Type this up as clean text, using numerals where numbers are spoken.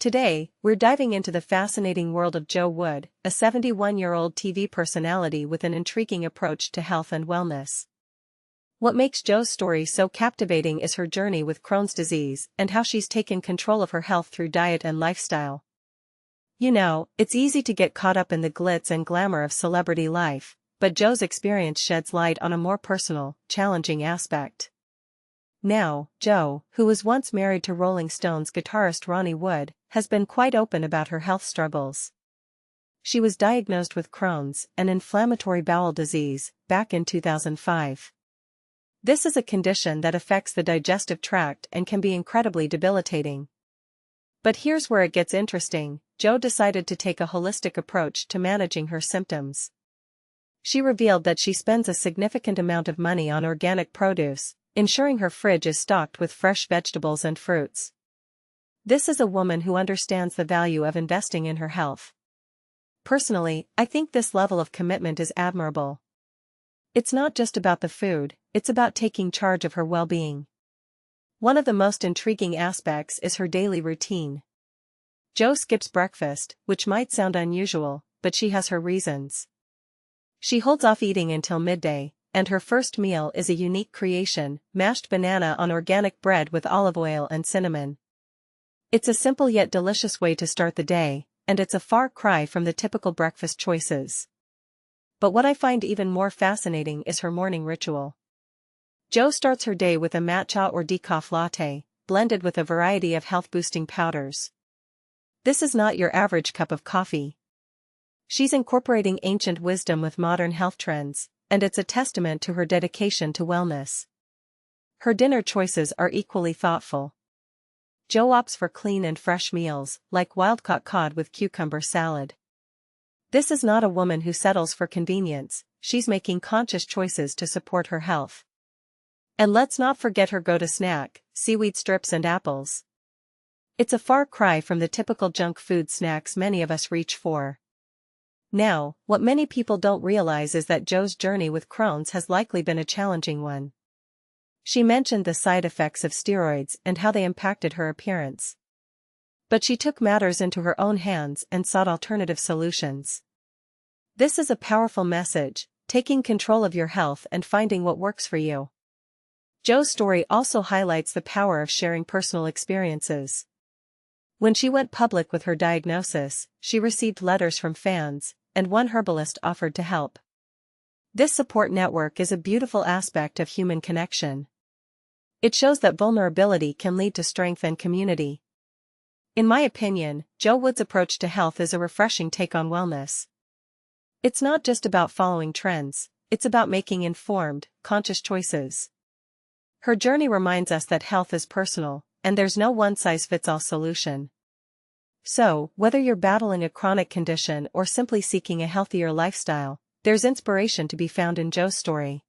Today, we're diving into the fascinating world of Jo Wood, a 71-year-old TV personality with an intriguing approach to health and wellness. What makes Jo's story so captivating is her journey with Crohn's disease and how she's taken control of her health through diet and lifestyle. You know, it's easy to get caught up in the glitz and glamour of celebrity life, but Jo's experience sheds light on a more personal, challenging aspect. Now, Jo, who was once married to Rolling Stones guitarist Ronnie Wood, has been quite open about her health struggles. She was diagnosed with Crohn's, an inflammatory bowel disease, back in 2005. This is a condition that affects the digestive tract and can be incredibly debilitating. But here's where it gets interesting. Jo decided to take a holistic approach to managing her symptoms. She revealed that she spends a significant amount of money on organic produce, ensuring her fridge is stocked with fresh vegetables and fruits. This is a woman who understands the value of investing in her health. Personally, I think this level of commitment is admirable. It's not just about the food, it's about taking charge of her well-being. One of the most intriguing aspects is her daily routine. Jo skips breakfast, which might sound unusual, but she has her reasons. She holds off eating until midday, and her first meal is a unique creation, mashed banana on organic bread with olive oil and cinnamon. It's a simple yet delicious way to start the day, and it's a far cry from the typical breakfast choices. But what I find even more fascinating is her morning ritual. Jo starts her day with a matcha or decaf latte, blended with a variety of health-boosting powders. This is not your average cup of coffee. She's incorporating ancient wisdom with modern health trends, and it's a testament to her dedication to wellness. Her dinner choices are equally thoughtful. Jo opts for clean and fresh meals, like wild-caught cod with cucumber salad. This is not a woman who settles for convenience, she's making conscious choices to support her health. And let's not forget her go-to snack, seaweed strips and apples. It's a far cry from the typical junk food snacks many of us reach for. Now, what many people don't realize is that Jo's journey with Crohn's has likely been a challenging one. She mentioned the side effects of steroids and how they impacted her appearance. But she took matters into her own hands and sought alternative solutions. This is a powerful message, taking control of your health and finding what works for you. Jo's story also highlights the power of sharing personal experiences. When she went public with her diagnosis, she received letters from fans, and one herbalist offered to help. This support network is a beautiful aspect of human connection. It shows that vulnerability can lead to strength and community. In my opinion, Jo Wood's approach to health is a refreshing take on wellness. It's not just about following trends, it's about making informed, conscious choices. Her journey reminds us that health is personal, and there's no one-size-fits-all solution. So, whether you're battling a chronic condition or simply seeking a healthier lifestyle, there's inspiration to be found in Jo's story.